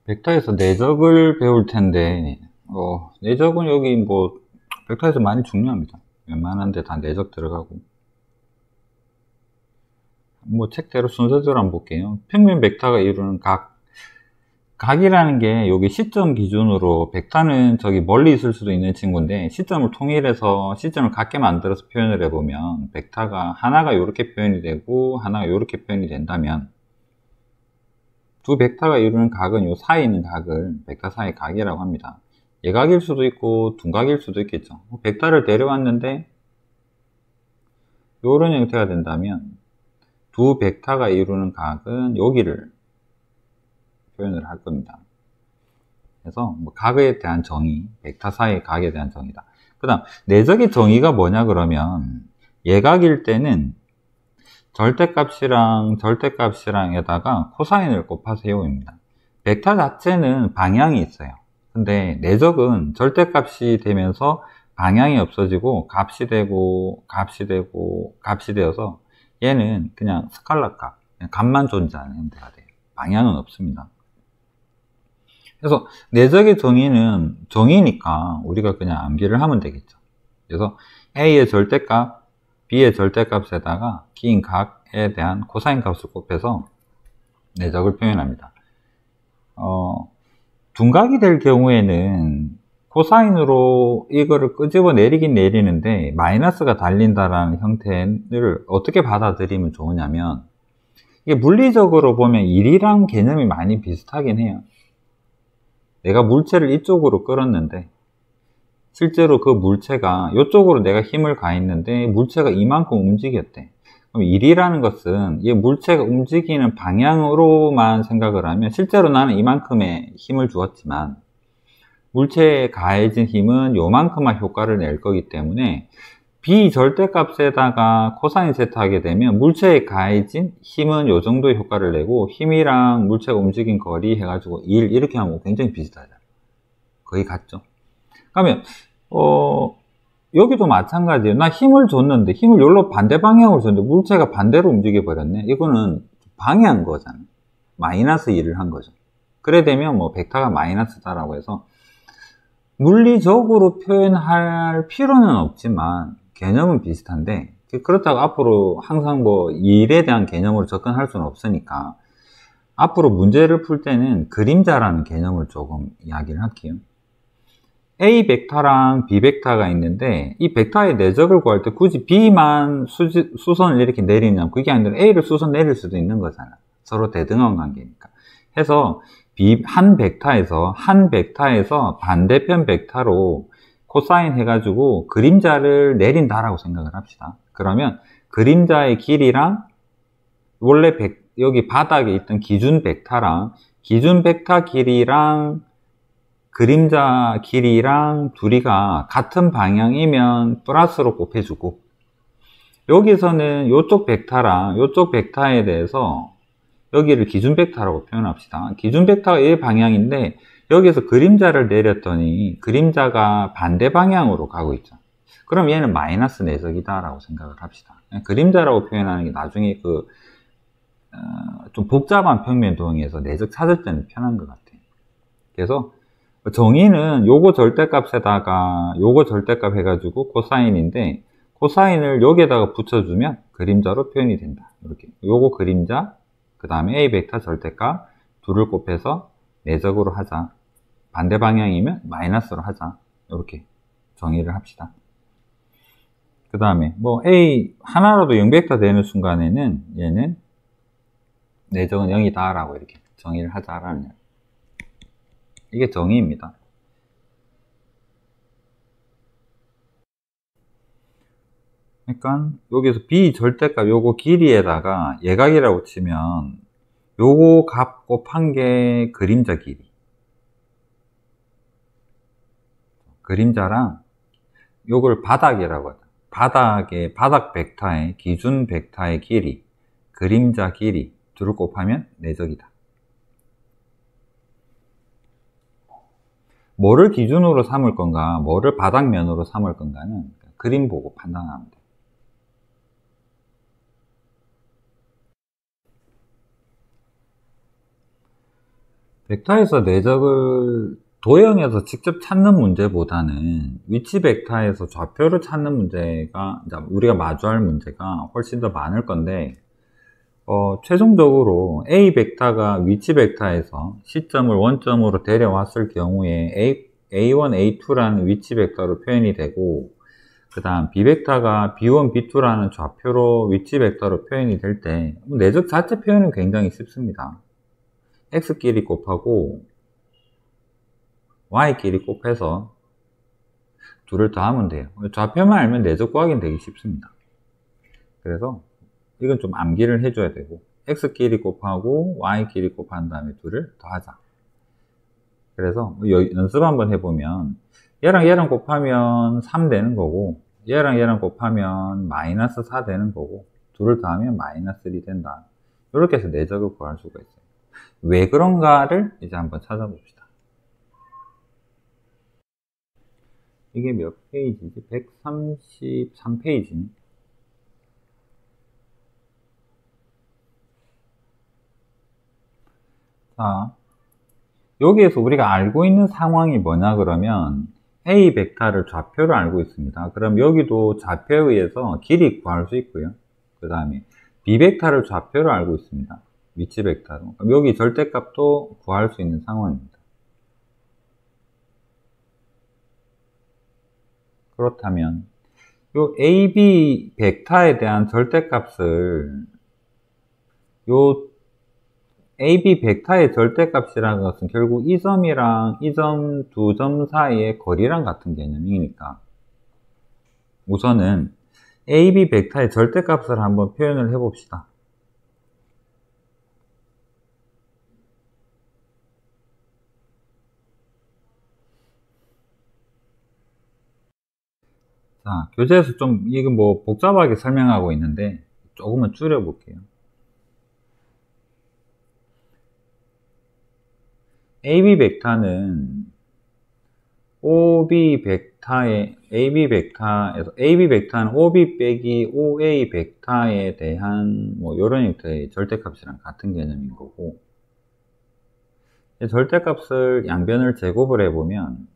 벡터에서 내적을 배울 텐데, 내적은 여기 뭐, 벡터에서 많이 중요합니다. 웬만한 데 다 내적 들어가고. 뭐, 책대로 순서대로 한번 볼게요. 평면 벡터가 이루는 각. 각이라는 게 여기 시점 기준으로, 벡터는 저기 멀리 있을 수도 있는 친구인데, 시점을 통일해서 시점을 같게 만들어서 표현을 해보면, 벡터가 하나가 이렇게 표현이 되고, 하나가 이렇게 표현이 된다면, 두 벡터가 이루는 각은 요 사이에 있는 각을 벡터 사이 각이라고 합니다. 예각일 수도 있고 둔각일 수도 있겠죠. 벡터를 데려왔는데 이런 형태가 된다면 두 벡터가 이루는 각은 여기를 표현을 할 겁니다. 그래서 뭐 각에 대한 정의, 벡터 사이의 각에 대한 정의다. 그 다음 내적의 정의가 뭐냐 그러면 예각일 때는 절대값이랑에다가 코사인을 곱하세요입니다. 벡터 자체는 방향이 있어요. 근데 내적은 절대값이 되면서 방향이 없어지고 값이 되고 값이 되어서 얘는 그냥 스칼라 값, 값만 존재하는 형태가 돼요. 방향은 없습니다. 그래서 내적의 정의는 정의니까 우리가 그냥 암기를 하면 되겠죠. 그래서 A의 절대값, B의 절대값에다가 긴 각에 대한 코사인 값을 곱해서 내적을 표현합니다. 둔각이 될 경우에는 코사인으로 이거를 끄집어 내리긴 내리는데 마이너스가 달린다라는 형태를 어떻게 받아들이면 좋으냐면 이게 물리적으로 보면 일이랑 개념이 많이 비슷하긴 해요. 내가 물체를 이쪽으로 끌었는데 실제로 그 물체가 이쪽으로 내가 힘을 가했는데 물체가 이만큼 움직였대. 그럼 일이라는 것은 이 물체가 움직이는 방향으로만 생각을 하면 실제로 나는 이만큼의 힘을 주었지만 물체에 가해진 힘은 요만큼만 효과를 낼 거기 때문에 비절대값에다가 코사인 세트하게 되면 물체에 가해진 힘은 요 정도의 효과를 내고 힘이랑 물체가 움직인 거리 해가지고 1 이렇게 하면 굉장히 비슷하죠. 거의 같죠. 그러면 여기도 마찬가지예요. 나 힘을 줬는데 힘을 여기로 반대 방향으로 줬는데 물체가 반대로 움직여 버렸네. 이거는 방해한 거잖아요. 마이너스 1을 한 거죠. 그래 되면 뭐 벡터가 마이너스다라고 해서 물리적으로 표현할 필요는 없지만 개념은 비슷한데 그렇다고 앞으로 항상 뭐 일에 대한 개념으로 접근할 수는 없으니까 앞으로 문제를 풀 때는 그림자라는 개념을 조금 이야기를 할게요. A 벡터랑 B 벡터가 있는데 이 벡터의 내적을 구할 때 굳이 B만 수선을 이렇게 내리냐면 그게 아니라 A를 수선 내릴 수도 있는 거잖아. 서로 대등한 관계니까. 해서 한 벡터에서 반대편 벡터로 코사인 해가지고 그림자를 내린다라고 생각을 합시다. 그러면 그림자의 길이랑 원래 여기 바닥에 있던 기준 벡터랑 기준 벡터 길이랑 그림자 길이랑 둘이가 같은 방향이면 플러스로 곱해주고 여기서는 이쪽 벡터랑 이쪽 벡터에 대해서 여기를 기준 벡터라고 표현합시다. 기준 벡터가 이 방향인데 여기서 그림자를 내렸더니 그림자가 반대 방향으로 가고 있죠. 그럼 얘는 마이너스 내적이다 라고 생각을 합시다. 그림자라고 표현하는 게 나중에 좀 복잡한 평면 도형에서 내적 찾을 때는 편한 것 같아요. 그래서 정의는 요거 절대값에다가 요거 절대값 해가지고 코사인인데 코사인을 여기에다가 붙여주면 그림자로 표현이 된다. 이렇게 요거 그림자 그 다음에 A 벡터 절대값 둘을 곱해서 내적으로 하자. 반대 방향이면 마이너스로 하자. 이렇게 정의를 합시다. 그 다음에 뭐 A 하나라도 0벡터 되는 순간에는 얘는 내적은 0이다 라고 이렇게 정의를 하자라는 이게 정의입니다. 그러니까 여기서 B 절대값 요거 길이에다가 예각이라고 치면 요거 값 곱한 게 그림자 길이. 그림자랑 요걸 바닥이라고 하죠. 바닥 벡터의 기준 벡터의 길이, 그림자 길이 둘을 곱하면 내적이다. 뭐를 기준으로 삼을 건가, 뭐를 바닥면으로 삼을 건가는 그림 보고 판단하면 돼요. 벡터에서 내적을 도형에서 직접 찾는 문제보다는 위치 벡터에서 좌표를 찾는 문제가, 우리가 마주할 문제가 훨씬 더 많을 건데, 최종적으로 A 벡터가 위치 벡터에서 시점을 원점으로 데려왔을 경우에 A1, A2라는 위치 벡터로 표현이 되고, 그 다음 B 벡터가 B1, B2라는 좌표로 위치 벡터로 표현이 될 때, 내적 자체 표현은 굉장히 쉽습니다. X끼리 곱하고 Y끼리 곱해서 둘을 더하면 돼요. 좌표만 알면 내적 구하기는 되게 쉽습니다. 그래서 이건 좀 암기를 해줘야 되고, X끼리 곱하고 Y끼리 곱한 다음에 둘을 더하자. 그래서 연습 한번 해보면 얘랑 얘랑 곱하면 3 되는 거고, 얘랑 얘랑 곱하면 마이너스 4 되는 거고, 둘을 더하면 마이너스 1이 된다. 이렇게 해서 내적을 구할 수가 있어요. 왜 그런가를 이제 한번 찾아봅시다. 이게 몇 페이지지? 133페이지네. 자, 여기에서 우리가 알고 있는 상황이 뭐냐 그러면 A 벡터를 좌표를 알고 있습니다. 그럼 여기도 좌표에 의해서 길이 구할 수 있고요. 그 다음에 B 벡터를 좌표를 알고 있습니다. 위치 벡터로. 그럼 여기 절대값도 구할 수 있는 상황입니다. 그렇다면 요 AB 벡터에 대한 절대값을 요 AB 벡터의 절대값이라는 것은 결국 이 점이랑 이 점 두 점 사이의 거리랑 같은 개념이니까 우선은 AB 벡터의 절대값을 한번 표현을 해봅시다. 자, 교재에서 좀 이거 뭐 복잡하게 설명하고 있는데 조금은 줄여볼게요. AB 벡터는 OB 벡터의 AB 벡터는 OB 빼기 OA 벡터에 대한 뭐 이런 형태의 절대값이랑 같은 개념인 거고, 절대값을 양변을 제곱을 해보면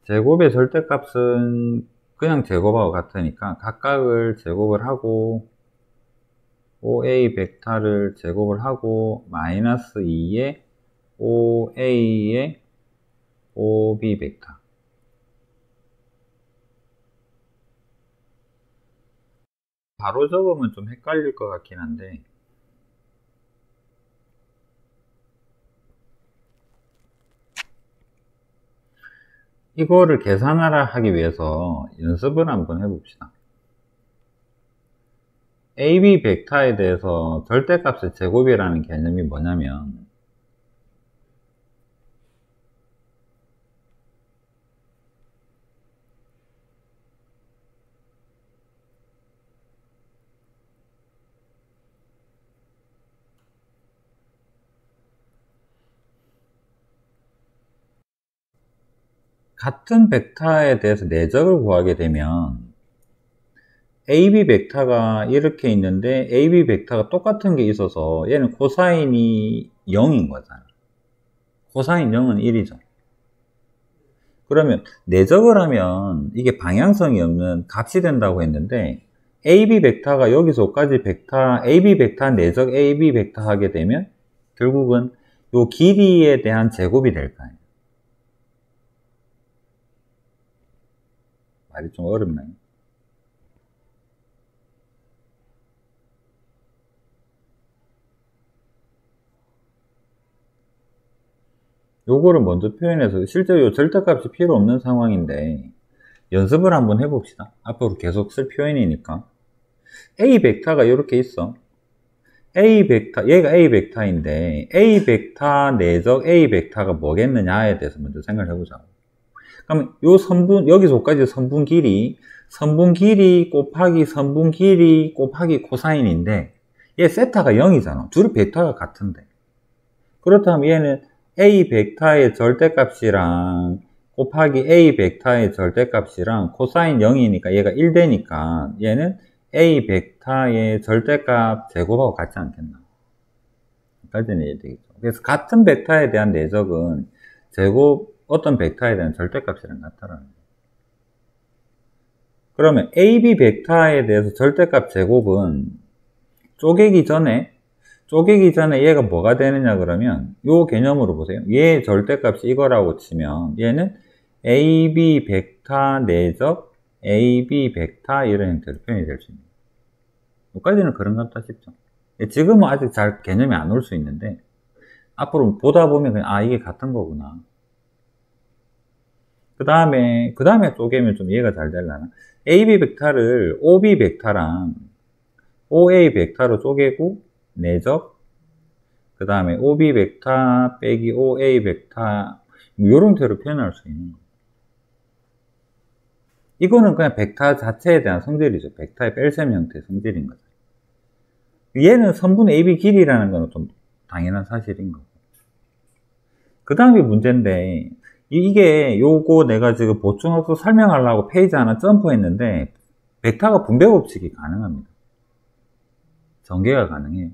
제곱의 절대값은 그냥 제곱하고 같으니까 각각을 제곱을 하고 OA 벡터를 제곱을 하고 마이너스 2의 OA의 OB 벡터. 바로 적으면 좀 헷갈릴 것 같긴 한데 이거를 계산하라 하기 위해서 연습을 한번 해봅시다. AB 벡터에 대해서 절대값의 제곱이라는 개념이 뭐냐면 같은 벡터에 대해서 내적을 구하게 되면 AB 벡터가 이렇게 있는데 AB 벡터가 똑같은 게 있어서 얘는 코사인이 0인 거잖아. 코사인 0은 1이죠. 그러면 내적을 하면 이게 방향성이 없는 값이 된다고 했는데 AB 벡터가 여기서까지 벡터 AB 벡터 내적 AB 벡터 하게 되면 결국은 요 길이에 대한 제곱이 될 거예요. 말이 좀 어렵나요? 요거를 먼저 표현해서 실제로 요 절대값이 필요 없는 상황인데 연습을 한번 해봅시다. 앞으로 계속 쓸 표현이니까. A 벡터가 이렇게 있어. A 벡터, 얘가 A 벡터인데 A 벡터 내적 A 벡터가 뭐겠느냐에 대해서 먼저 생각을 해보자고. 그러면 요 선분, 여기서까지 선분 길이 곱하기 선분 길이 곱하기 코사인인데 얘 세타가 0이잖아. 둘이 벡터가 같은데. 그렇다면 얘는 A 벡터의 절대값이랑 곱하기 A 벡터의 절대값이랑 코사인 0이니까 얘가 1 되니까 얘는 A 벡터의 절대값 제곱하고 같지 않겠나. 여기까지는 이해되겠죠. 그래서 같은 벡터에 대한 내적은 제곱 어떤 벡터에 대한 절대값이랑 같다라는 거예요. 그러면 AB 벡터에 대해서 절대값 제곱은 쪼개기 전에 얘가 뭐가 되느냐 그러면 요 개념으로 보세요. 얘의 절대값이 이거라고 치면 얘는 AB 벡터 내적 AB 벡터 이런 형태로 표현이 될 수 있는 거예요. 여기까지는 그런 것 같다 싶죠. 지금은 아직 잘 개념이 안 올 수 있는데 앞으로 보다 보면 그냥 이게 같은 거구나. 그 다음에 쪼개면 좀 이해가 잘 되려나. AB 벡터를 OB 벡터랑 OA 벡터로 쪼개고 내적 그 다음에 OB 벡터 빼기 OA 벡터 이런 형태로 표현할 수 있는 거예요. 이거는 그냥 벡터 자체에 대한 성질이죠. 벡터의 뺄셈 형태의 성질인 거죠. 얘는 선분 AB 길이라는 건 좀 당연한 사실인 거고. 그 다음이 문제인데, 이게 요거 내가 지금 보충학습 설명하려고 페이지 하나 점프했는데, 벡터가 분배 법칙이 가능합니다. 전개가 가능해요.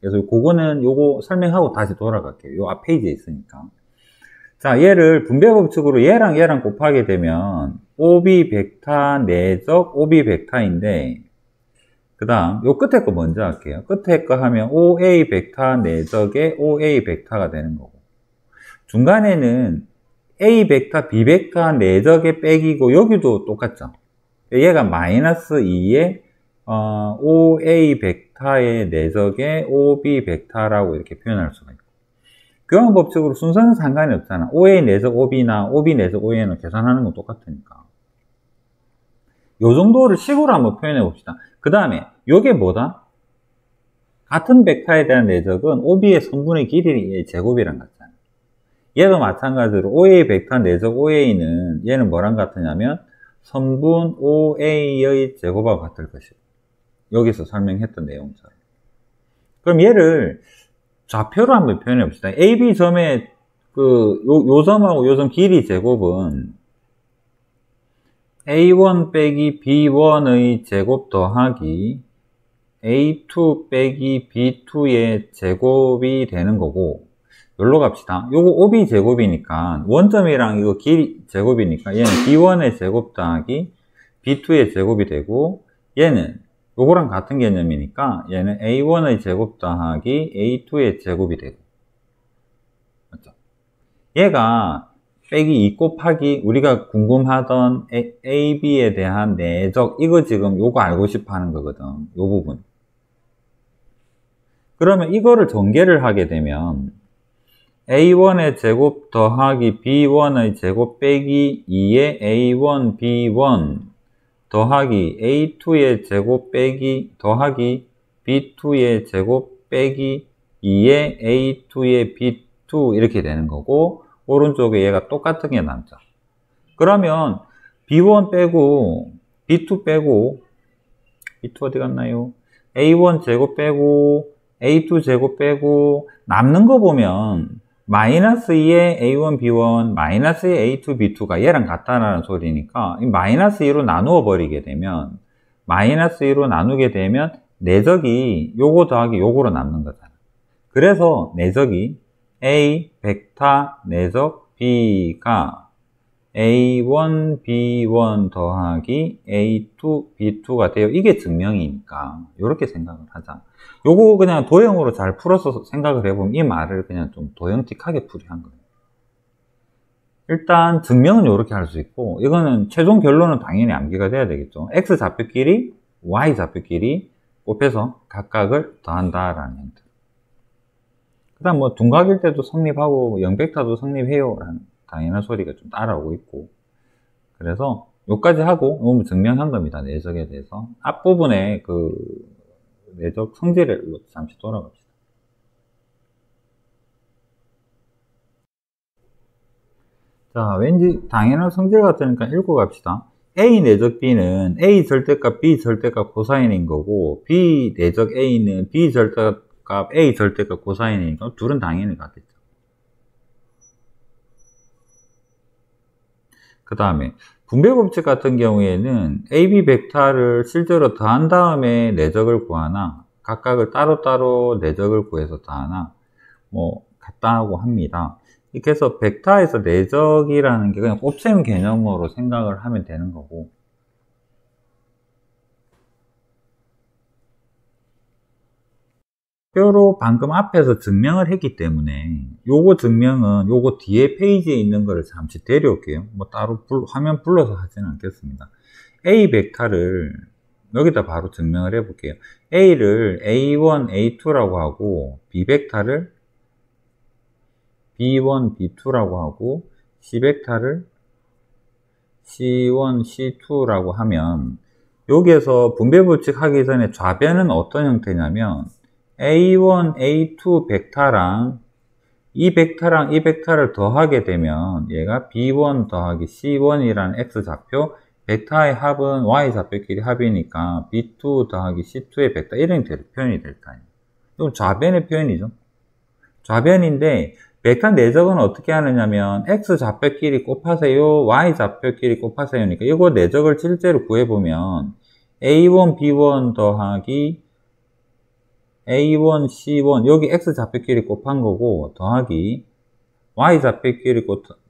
그래서 그거는 요거 설명하고 다시 돌아갈게요. 요 앞 페이지에 있으니까. 자, 얘를 분배 법칙으로 얘랑 곱하게 되면, OB 벡터 내적 OB 벡터인데, 그 다음, 요 끝에 거 먼저 할게요. 끝에 거 하면 OA 벡터 내적의 OA 벡터가 되는 거고. 중간에는 A 벡터, B 벡터 내적의 빼기고, 여기도 똑같죠. 얘가 마이너스 2의 OA 벡터의 내적의 OB 벡터라고 이렇게 표현할 수가 있고. 교환 법칙으로 순서는 상관이 없잖아. OA 내적 OB나 OB 내적 OA는 계산하는 건 똑같으니까. 요 정도를 식으로 한번 표현해 봅시다. 그 다음에 요게 뭐다? 같은 벡터에 대한 내적은 OB의 선분의 길이의 제곱이랑 같잖아요. 얘도 마찬가지로 OA 벡터 내적 OA는 얘는 뭐랑 같으냐면 선분 OA의 제곱하고 같을 것이고, 여기서 설명했던 내용처럼. 그럼 얘를 좌표로 한번 표현해 봅시다. AB 점의 요 점하고 요 점 길이 제곱은 A1 빼기 B1의 제곱 더하기 A2 빼기 B2의 제곱이 되는 거고, 여기로 갑시다. 요거 OB 제곱이니까 원점이랑 이거 길이 제곱이니까 얘는 B1의 제곱 더하기 B2의 제곱이 되고, 얘는 요거랑 같은 개념이니까 얘는 A1의 제곱 더하기 A2의 제곱이 되고, 맞죠? 얘가 빼기 2 곱하기 우리가 궁금하던 AB에 대한 내적, 이거 지금 요거 알고 싶어 하는 거거든. 요 부분. 그러면 이거를 전개를 하게 되면 A1의 제곱 더하기 B1의 제곱 빼기 2의 A1 B1 더하기 A2의 제곱 빼기 더하기 B2의 제곱 빼기 2의 A2의 B2 이렇게 되는 거고, 오른쪽에 얘가 똑같은 게 남죠. 그러면 B1 빼고 B2 빼고 B2 어디 갔나요? A1 제곱 빼고 A2 제곱 빼고 남는 거 보면 마이너스 2의 A1 B1 마이너스 2의 A2 B2가 얘랑 같다라는 소리니까 이 마이너스 2로 나누어 버리게 되면, 마이너스 2로 나누게 되면 내적이 요거 더하기 요거로 남는 거잖아. 그래서 내적이 A 벡터 내적 B가 A1 B1 더하기 A2 B2가 돼요. 이게 증명이니까 이렇게 생각을 하자. 요거 그냥 도형으로 잘 풀어서 생각을 해보면 이 말을 그냥 좀 도형틱하게 풀이한 거예요. 일단 증명은 이렇게 할 수 있고, 이거는 최종 결론은 당연히 암기가 돼야 되겠죠. X 좌표끼리 Y 좌표끼리 곱해서 각각을 더한다라는 형태. 그 다음 뭐 둔각일 때도 성립하고 영벡터도 성립해요 라는 당연한 소리가 좀 따라오고 있고, 그래서 요까지 하고 요거 증명한 겁니다. 내적에 대해서. 앞부분에 그 내적 성질을 잠시 돌아갑시다. 자, 왠지 당연한 성질 같으니까 읽고 갑시다. A 내적 B는 A 절대값 B 절대값 코사인인 거고, B 내적 A는 B 절대값 A 절대값 코사인이니까 둘은 당연히 같겠죠. 그 다음에 분배 법칙 같은 경우에는 AB 벡터를 실제로 더한 다음에 내적을 구하나 각각을 따로따로 내적을 구해서 더하나 뭐 같다고 합니다. 이렇게 해서 벡터에서 내적이라는 게 그냥 곱셈 개념으로 생각을 하면 되는 거고, 뼈로 방금 앞에서 증명을 했기 때문에 요거 증명은 요거 뒤에 페이지에 있는 거를 잠시 데려올게요. 뭐 따로 화면 불러서 하지는 않겠습니다. A 벡터를 여기다 바로 증명을 해 볼게요. A를 A1, A2라고 하고 B 벡터를 B1, B2라고 하고 C 벡터를 C1, C2라고 하면 여기에서 분배 법칙 하기 전에 좌변은 어떤 형태냐면 A1, A2 벡터랑 이 벡터랑 이 벡터를 더하게 되면 얘가 B1 더하기 C1이라는 X좌표, 벡터의 합은 Y좌표끼리 합이니까 B2 더하기 C2의 벡터 이런 형태로 표현이 될 거 아니에요. 이건 좌변의 표현이죠. 좌변인데 벡터 내적은 어떻게 하느냐면 X좌표끼리 곱하세요, Y좌표끼리 곱하세요니까 이거 내적을 실제로 구해보면 A1, B1 더하기 A1, C1 여기 X좌표끼리 곱한 거고 더하기 Y좌표끼리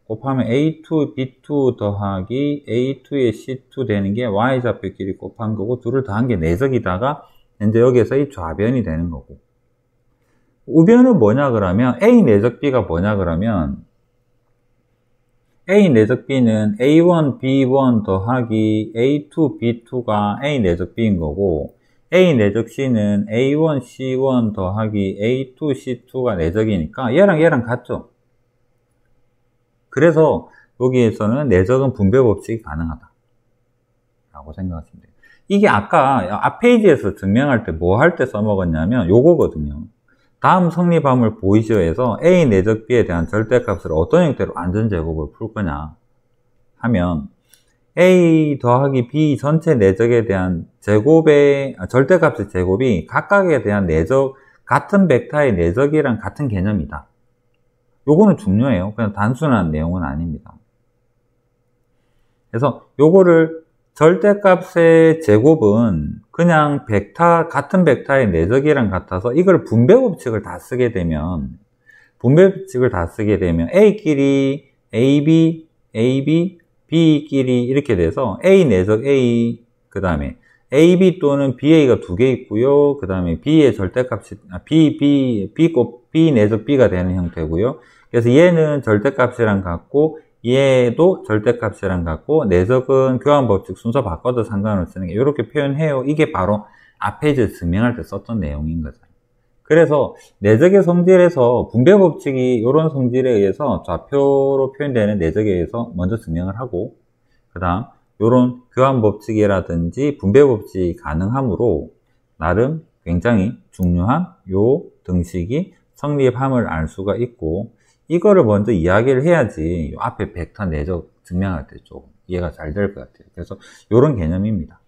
곱하면 A2, B2 더하기 A2의 C2 되는 게 Y좌표끼리 곱한 거고 둘을 더한 게 내적이다가 이제 여기에서 이 좌변이 되는 거고, 우변은 뭐냐 그러면 A 내적 B가 뭐냐 그러면 A 내적 B는 A1, B1 더하기 A2, B2가 A 내적 B인 거고 A 내적 C는 A1, C1 더하기 A2, C2가 내적이니까 얘랑 얘랑 같죠. 그래서 여기에서는 내적은 분배 법칙이 가능하다 라고 생각하시면 돼요. 이게 아까 앞 페이지에서 증명할 때 뭐 할 때 써먹었냐면 요거거든요. 다음 성립함을 보이시오에서 A 내적 B에 대한 절대값을 어떤 형태로 안전제곱을 풀 거냐 하면 A 더하기 B 전체 내적에 대한 제곱의 절대값의 제곱이 각각에 대한 내적, 같은 벡터의 내적이랑 같은 개념이다. 요거는 중요해요. 그냥 단순한 내용은 아닙니다. 그래서 요거를 절대값의 제곱은 그냥 벡터, 같은 벡터의 내적이랑 같아서 이걸 분배 법칙을 다 쓰게 되면 A끼리 AB, AB, B끼리 이렇게 돼서 A 내적 A, 그 다음에 AB 또는 BA가 두 개 있고요. 그 다음에 B의 절대값이, B 내적 B가 되는 형태고요. 그래서 얘는 절대값이랑 같고, 얘도 절대값이랑 같고, 내적은 교환법칙 순서 바꿔도 상관없으니 이렇게 표현해요. 이게 바로 앞 페이지에 증명할 때 썼던 내용인 거죠. 그래서 내적의 성질에서 분배 법칙이 이런 성질에 의해서 좌표로 표현되는 내적에 의해서 먼저 증명을 하고, 그 다음 이런 교환 법칙이라든지 분배 법칙이 가능하므로 나름 굉장히 중요한 요 등식이 성립함을 알 수가 있고, 이거를 먼저 이야기를 해야지 앞에 벡터 내적 증명할 때 좀 이해가 잘 될 것 같아요. 그래서 이런 개념입니다.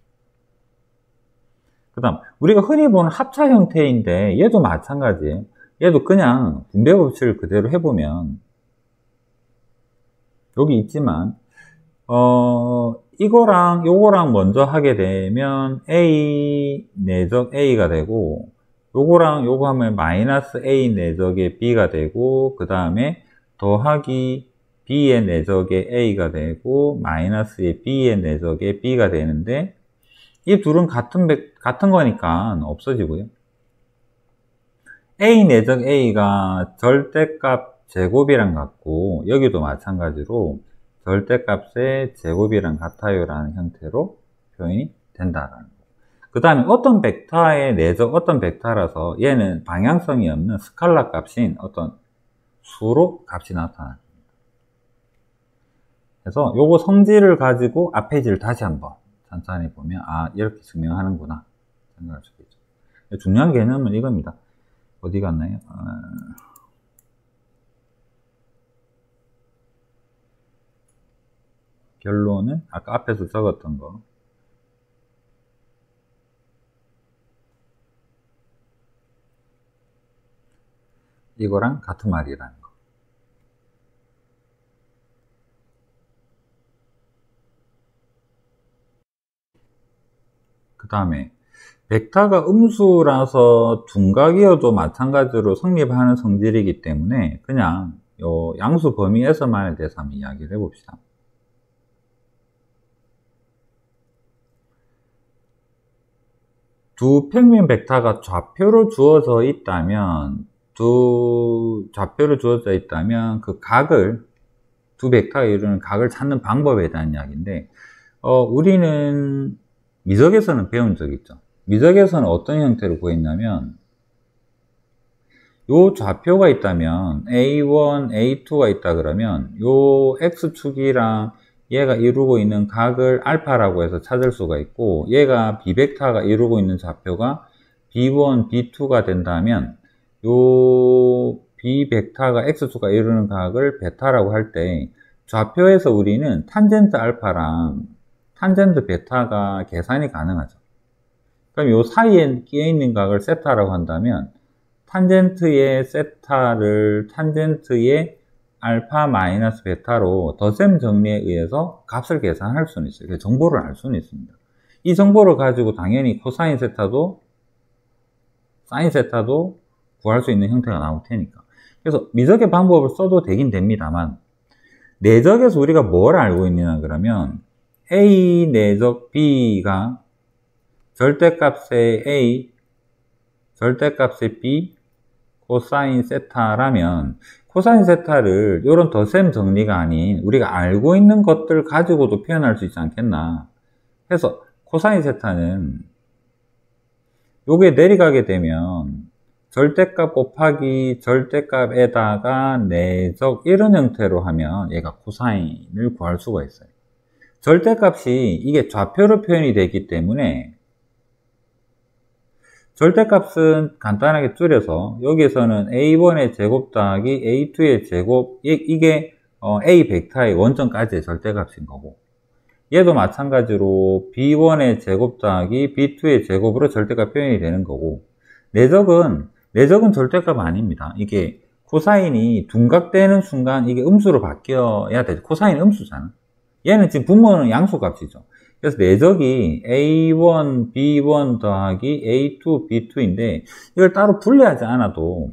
그 다음 우리가 흔히 보는 합차 형태인데 얘도 마찬가지예요. 얘도 그냥 분배 법칙을 그대로 해보면 여기 있지만 이거랑 요거랑 먼저 하게 되면 A 내적 A가 되고, 요거랑 요거 하면 마이너스 A 내적의 B가 되고, 그 다음에 더하기 B의 내적의 A가 되고 마이너스의 B의 내적의 B가 되는데, 이 둘은 같은 거니까 없어지고요. A 내적 A가 절대값 제곱이랑 같고, 여기도 마찬가지로 절대값의 제곱이랑 같아요 라는 형태로 표현이 된다라는 거. 그 다음에 어떤 벡터의 내적 어떤 벡터라서 얘는 방향성이 없는 스칼라 값인 어떤 수로 값이 나타납니다. 그래서 요거 성질을 가지고 앞 페이지를 다시 한번 천천히 보면 이렇게 증명하는구나 생각할 수 있죠. 중요한 개념은 이겁니다. 어디 갔나요? 결론은 아까 앞에서 적었던 거, 이거랑 같은 말이라는 거. 그 다음에 벡터가 음수라서 둔각이어도 마찬가지로 성립하는 성질이기 때문에 그냥 요 양수 범위에서만에 대해서 한번 이야기를 해봅시다. 두 평면 벡터가 좌표로 주어져 있다면 그 각을, 두 벡터가 이루는 각을 찾는 방법에 대한 이야기인데, 우리는 미적에서는 배운 적 있죠. 미적에서는 어떤 형태로 구했냐면, 요 좌표가 있다면 A1, A2가 있다 그러면 요 X축이랑 얘가 이루고 있는 각을 알파라고 해서 찾을 수가 있고, 얘가 B벡터가 이루고 있는 좌표가 B1, B2가 된다면 요 B벡터가 X축과 이루는 각을 베타라고 할 때 좌표에서 우리는 탄젠트 알파랑 탄젠트 베타가 계산이 가능하죠. 그럼 요 사이에 끼어 있는 각을 세타라고 한다면 탄젠트의 세타를 탄젠트의 알파 마이너스 베타로 덧셈 정리에 의해서 값을 계산할 수는 있어요. 정보를 알 수는 있습니다. 이 정보를 가지고 당연히 코사인 세타도 사인 세타도 구할 수 있는 형태가 나올 테니까. 그래서 미적의 방법을 써도 되긴 됩니다만, 내적에서 우리가 뭘 알고 있느냐 그러면 A 내적 B가 절대값의 A, 절대값의 B, 코사인 세타라면 코사인 세타를 이런 덧셈 정리가 아닌 우리가 알고 있는 것들 가지고도 표현할 수 있지 않겠나. 해서 코사인 세타는 요게 내려가게 되면 절대값 곱하기 절대값에다가 내적 이런 형태로 하면 얘가 코사인을 구할 수가 있어요. 절대값이 이게 좌표로 표현이 되기 때문에 절대값은 간단하게 줄여서 여기에서는 A1의 제곱 더하기 A2의 제곱, 이게 A 벡터의 원점까지의 절대값인 거고, 얘도 마찬가지로 B1의 제곱 더하기 B2의 제곱으로 절대값 표현이 되는 거고, 내적은 절대값 아닙니다. 이게 코사인이 둔각되는 순간 이게 음수로 바뀌어야 되죠. 코사인 음수잖아. 얘는 지금 분모는 양수값이죠. 그래서 내적이 A1, B1 더하기 A2, B2인데 이걸 따로 분리하지 않아도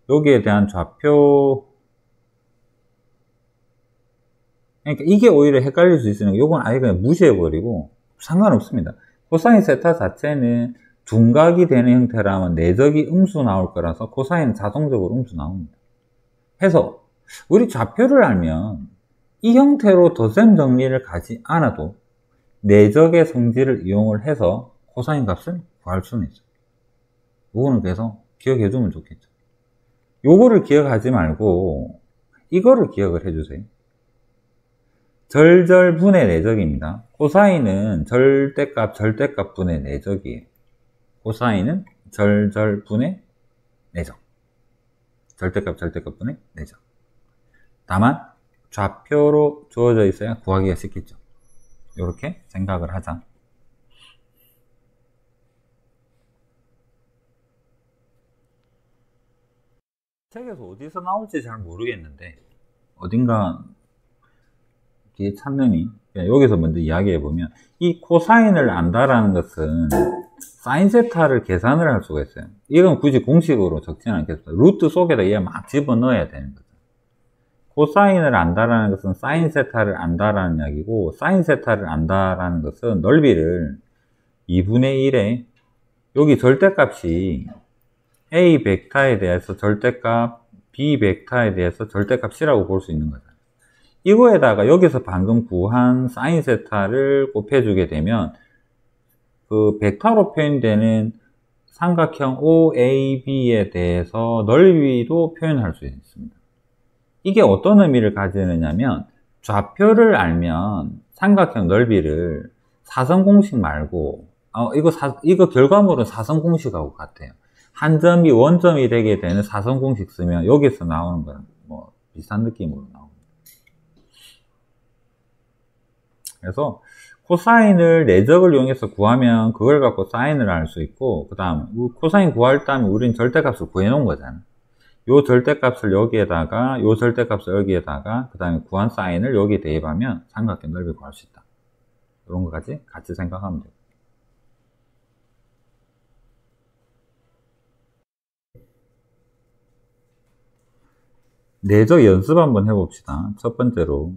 여기에 대한 좌표, 그러니까 이게 오히려 헷갈릴 수 있으니까 요건 아예 그냥 무시해버리고 상관없습니다. 코사인 세타 자체는 둔각이 되는 형태라면 내적이 음수 나올 거라서 코사인은 자동적으로 음수 나옵니다. 해서 우리 좌표를 알면 이 형태로 덧셈 정리를 가지 않아도 내적의 성질을 이용을 해서 코사인 값을 구할 수는 있어요. 요거는 그래서 기억해 두면 좋겠죠. 요거를 기억하지 말고 이거를 기억을 해주세요. 절절분의 내적입니다. 코사인은 절대값 분의 내적이에요. 코사인은 절절분의 내적. 절대값 분의 내적. 다만 좌표로 주어져 있어야 구하기가 쉽겠죠. 이렇게 생각을 하자. 책에서 어디서 나올지 잘 모르겠는데 어딘가 뒤에 찾느니 여기서 먼저 이야기해보면 이 코사인을 안다라는 것은 사인 세타를 계산을 할 수가 있어요. 이건 굳이 공식으로 적지는 않겠어요. 루트 속에다 얘 막 집어넣어야 되는 거죠. 코사인을 안다라는 것은 사인 세타를 안다라는 이야기고, 사인 세타를 안다라는 것은 넓이를 2분의 1에 여기 절대값이 A 벡터에 대해서 절대값, B 벡터에 대해서 절대값이라고 볼 수 있는 거죠. 이거에다가 여기서 방금 구한 사인 세타를 곱해주게 되면 그 벡터로 표현되는 삼각형 OAB에 대해서 넓이도 표현할 수 있습니다. 이게 어떤 의미를 가지느냐면 좌표를 알면 삼각형 넓이를 사선 공식 말고 이거 결과물은 사선 공식하고 같아요. 한 점이 원점이 되게 되는 사선 공식 쓰면 여기서 나오는 거랑 뭐 비슷한 느낌으로 나옵니다. 그래서 코사인을 내적을 이용해서 구하면 그걸 갖고 사인을 알 수 있고, 그 다음 코사인 구할 때 우리는 절대값을 구해 놓은 거잖아. 요 절대값을 여기에다가 요 절대값을 여기에다가 그 다음에 구한 사인을 여기에 대입하면 삼각형 넓이 구할 수 있다. 이런 것까지 같이 생각하면 돼요. 내적 연습 한번 해봅시다. 첫 번째로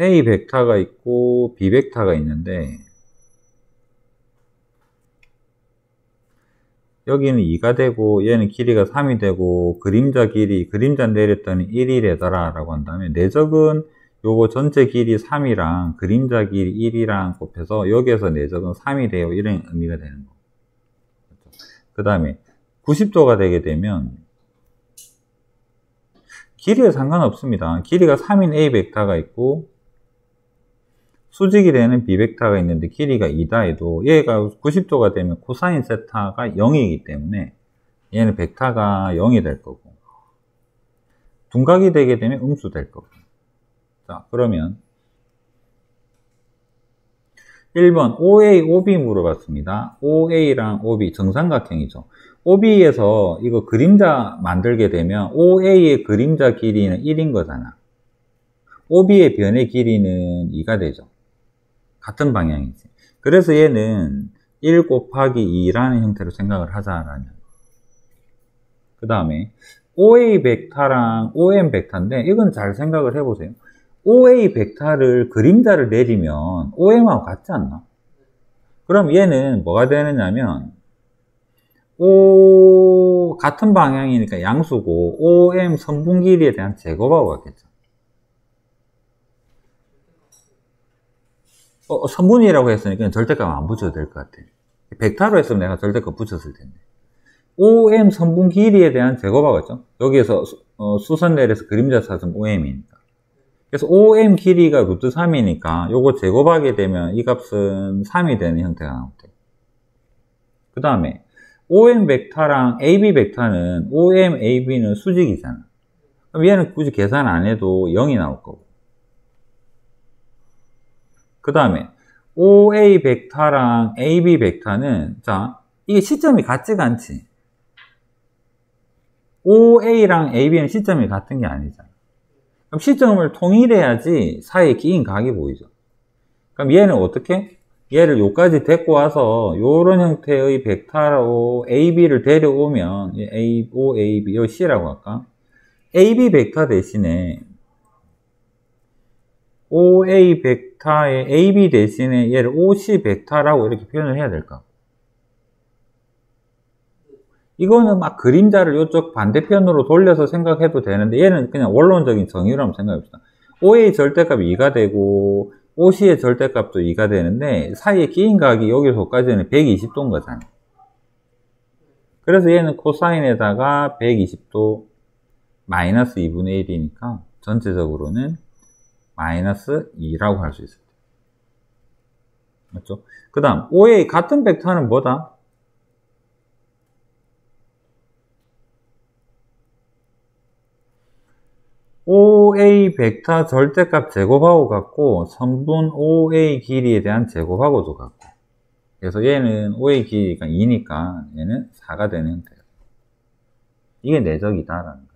A 벡터가 있고 B 벡터가 있는데 여기는 2가 되고 얘는 길이가 3이 되고 그림자 내렸더니 1이 되더라 라고 한다면 내적은 요거 전체 길이 3이랑 그림자 길이 1이랑 곱해서 여기에서 내적은 3이 돼요. 이런 의미가 되는 거. 그 다음에 90도가 되게 되면 길이에 상관없습니다. 길이가 3인 A 벡터가 있고 수직이 되는 B 벡터가 있는데 길이가 2다 해도 얘가 90도가 되면 코사인 세타가 0이기 때문에 얘는 벡터가 0이 될 거고 둔각이 되게 되면 음수 될 거고. 자, 그러면 1번 OA, OB 물어봤습니다. OA랑 OB 정삼각형이죠. OB에서 이거 그림자 만들게 되면 OA의 그림자 길이는 1인 거잖아. OB의 변의 길이는 2가 되죠. 같은 방향이지. 그래서 얘는 1 곱하기 2라는 형태로 생각을 하자라는. 그 다음에 OA 벡터랑 OM 벡터인데 이건 잘 생각을 해보세요. OA 벡터를 그림자를 내리면 OM하고 같지 않나? 그럼 얘는 뭐가 되느냐면 같은 방향이니까 양수고 OM 선분 길이에 대한 제곱하고 같겠죠. 선분이라고 했으니까 절대값 안 붙여도 될 것 같아. 벡터로 했으면 내가 절대값 붙였을 텐데. OM 선분 길이에 대한 제곱하겠죠. 여기에서 수선 내려서 그림자 찾으면 OM이니까. 그래서 OM 길이가 루트 3이니까 요거 제곱하게 되면 이 값은 3이 되는 형태가 나오대. 그 다음에 OM 벡터랑 AB 벡터는 OM, AB는 수직이잖아. 그럼 얘는 굳이 계산 안 해도 0이 나올 거고. 그 다음에 OA 벡터랑 AB 벡터는 자 이게 시점이 같지가 않지. OA랑 AB는 시점이 같은 게 아니잖아. 그럼 시점을 통일해야지 사이에 끼인 각이 보이죠. 그럼 얘는 어떻게? 얘를 여기까지 데리고 와서 이런 형태의 벡터로 AB를 데려오면 OAB, 요 C라고 할까? AB 벡터 대신에 OA 벡터의 AB 대신에 얘를 OC 벡터라고 이렇게 표현을 해야 될까? 이거는 막 그림자를 이쪽 반대편으로 돌려서 생각해도 되는데 얘는 그냥 원론적인 정의로 한번 생각해봅시다. OA 절대값이 2가 되고 OC의 절대값도 2가 되는데 사이에 끼인 각이 여기서까지는 120도인 거잖아요. 그래서 얘는 코사인에다가 120도 마이너스 2분의 1이니까 전체적으로는 마이너스 2라고 할 수 있어요. 맞죠? 그 다음 OA 같은 벡터는 뭐다? OA 벡터 절대값 제곱하고 같고 선분 OA 길이에 대한 제곱하고도 같고 그래서 얘는 OA 길이가 2니까 얘는 4가 되는 형태예요. 이게 내적이다라는